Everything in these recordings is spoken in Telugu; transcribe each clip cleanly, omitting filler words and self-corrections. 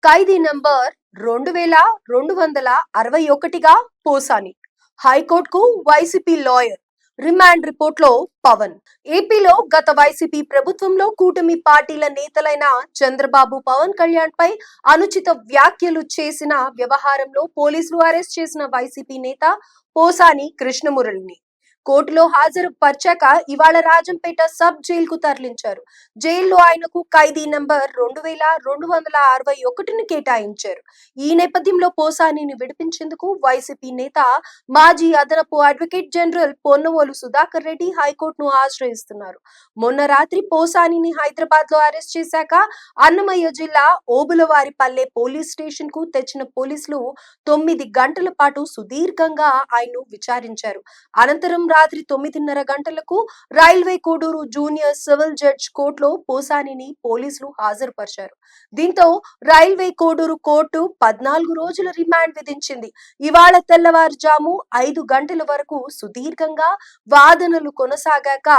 ఖైదీ నంబర్ 2261గా పోసాని హైకోర్టుకు వైసీపీ లాయర్ రిమాండ్ రిపోర్ట్ లో పవన్. ఏపీలో గత వైసీపీ ప్రభుత్వంలో కూటమి పార్టీల నేతలైన చంద్రబాబు, పవన్ కళ్యాణ్ పై అనుచిత వ్యాఖ్యలు చేసిన వ్యవహారంలో పోలీసులు అరెస్ట్ చేసిన వైసీపీ నేత పోసాని కృష్ణమురళిని కోర్టులో హాజరు పరిచాక ఇవాళ రాజంపేట సబ్ జైల్ కు తరలించారు. జైల్లో ఆయనకు ఖైదీ నంబర్ 2261ని కేటాయించారు. ఈ నేపథ్యంలో పోసానిని విడిపించేందుకు వైసీపీ నేత మాజీ అదనపు అడ్వకేట్ జనరల్ పొన్నవోలు సుధాకర్ రెడ్డి హైకోర్టును ఆశ్రయిస్తున్నారు. మొన్న రాత్రి పోసానిని హైదరాబాద్ లో అరెస్ట్ చేశాక అన్నమయ్య జిల్లా ఓబులవారిపల్లె పోలీస్ స్టేషన్ కు తెచ్చిన పోలీసులు 9 గంటల పాటు సుదీర్ఘంగా ఆయన్ను విచారించారు. అనంతరం రాత్రి 9:30 గంటలకు railway Koduru junior civil judge కోర్టులో పోసానిని పోలీసులు హాజరుపరిచారు. దీంతో రైల్వే కోడూరు కోర్టు 14 రోజుల రిమాండ్ విధించింది. ఇవాళ తెల్లవారుజాము 5 గంటల వరకు సుదీర్ఘంగా వాదనలు కొనసాగాక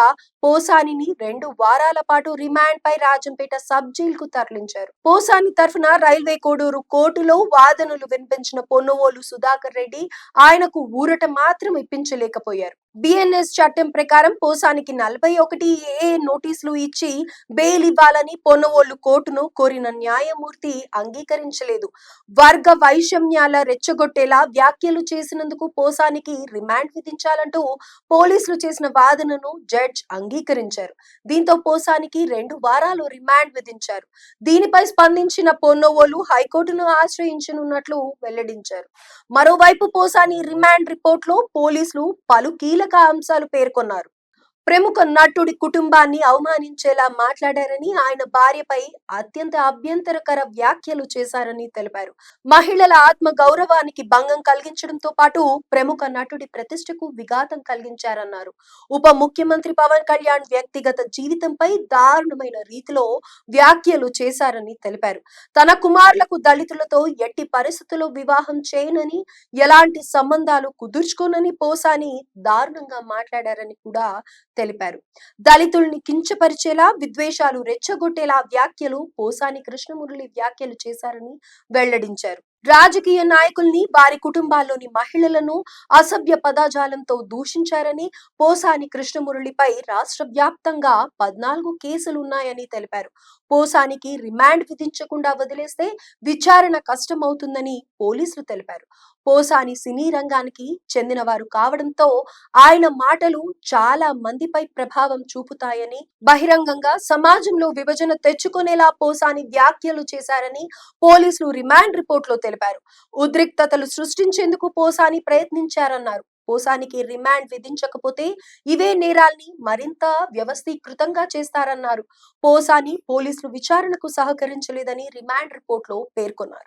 పోసానిని 2 వారాల పాటు రిమాండ్ పై రాజంపేట సబ్ జైల్ కు తరలించారు. పోసాని తరఫున రైల్వే కోడూరు కోర్టులో వాదనలు వినిపించిన పొన్నవోలు సుధాకర్ రెడ్డి ఆయనకు ఊరట మాత్రం ఇప్పించలేకపోయారు. బిఎన్ఎస్ చట్టం ప్రకారం పోసానికి 41A నోటీసులు ఇచ్చి బెయిల్ ఇవ్వాలని పొన్నవోలు కోర్టును కోరిన న్యాయమూర్తి అంగీకరించలేదు. వర్గ వైషమ్యాల రెచ్చగొట్టేలా వ్యాఖ్యలు చేసినందుకు పోసానికి రిమాండ్ విధించాలంటూ పోలీసులు చేసిన వాదనను జడ్జ్ అంగీకరించారు. దీంతో పోసానికి 2 వారాలు రిమాండ్ విధించారు. దీనిపై స్పందించిన పొన్నవోలు హైకోర్టును ఆశ్రయించనున్నట్లు వెల్లడించారు. మరోవైపు పోసాని రిమాండ్ రిపోర్ట్ లో పోలీసులు పలు కీలక అంశాలు పేర్కొన్నారు. ప్రముఖ నటుడి కుటుంబాన్ని అవమానించేలా మాట్లాడారని, ఆయన భార్యపై అత్యంత అభ్యంతరకర వ్యాఖ్యలు చేశారని తెలిపారు. మహిళల ఆత్మ గౌరవానికి భంగం కలిగించడంతో పాటు ప్రముఖ నటుడి ప్రతిష్టకు విఘాతం కలిగించారన్నారు. ఉప ముఖ్యమంత్రి పవన్ కళ్యాణ్ వ్యక్తిగత జీవితంపై దారుణమైన రీతిలో వ్యాఖ్యలు చేశారని తెలిపారు. తన కుమారులకు దళితులతో ఎట్టి పరిస్థితుల్లో వివాహం చేయనని, ఎలాంటి సంబంధాలు కుదుర్చుకోనని పోసాని దారుణంగా మాట్లాడారని కూడా తెలిపారు. దళితుల్ని కించపరిచేలా, విద్వేషాలు రెచ్చగొట్టేలా వ్యాఖ్యలు పోసాని కృష్ణమురళి వ్యాఖ్యలు చేశారని వెల్లడించారు. రాజకీయ నాయకుల్ని, వారి కుటుంబాల్లోని మహిళలను అసభ్య పదజాలంతో దూషించారని, పోసాని కృష్ణమురళిపై రాష్ట్ర వ్యాప్తంగా 14 కేసులున్నాయని తెలిపారు. పోసానికి రిమాండ్ విధించకుండా వదిలేస్తే విచారణ కష్టమవుతుందని పోలీసులు తెలిపారు. పోసాని సినీ రంగానికి చెందినవారు కావడంతో ఆయన మాటలు చాలా మందిపై ప్రభావం చూపుతాయని, బహిరంగంగా సమాజంలో విభజన తెచ్చుకునేలా పోసాని వ్యాఖ్యలు చేశారని పోలీసులు రిమాండ్ రిపోర్ట్ లో తెలిపారు. ఉద్రిక్తతలు సృష్టించేందుకు పోసాని ప్రయత్నించారన్నారు. పోసానికి రిమాండ్ విధించకపోతే ఇవే నేరాల్ని మరింత వ్యవస్థీకృతంగా చేస్తారన్నారు. పోసాని పోలీసులు విచారణకు సహకరించలేదని రిమాండ్ రిపోర్ట్ లో పేర్కొన్నారు.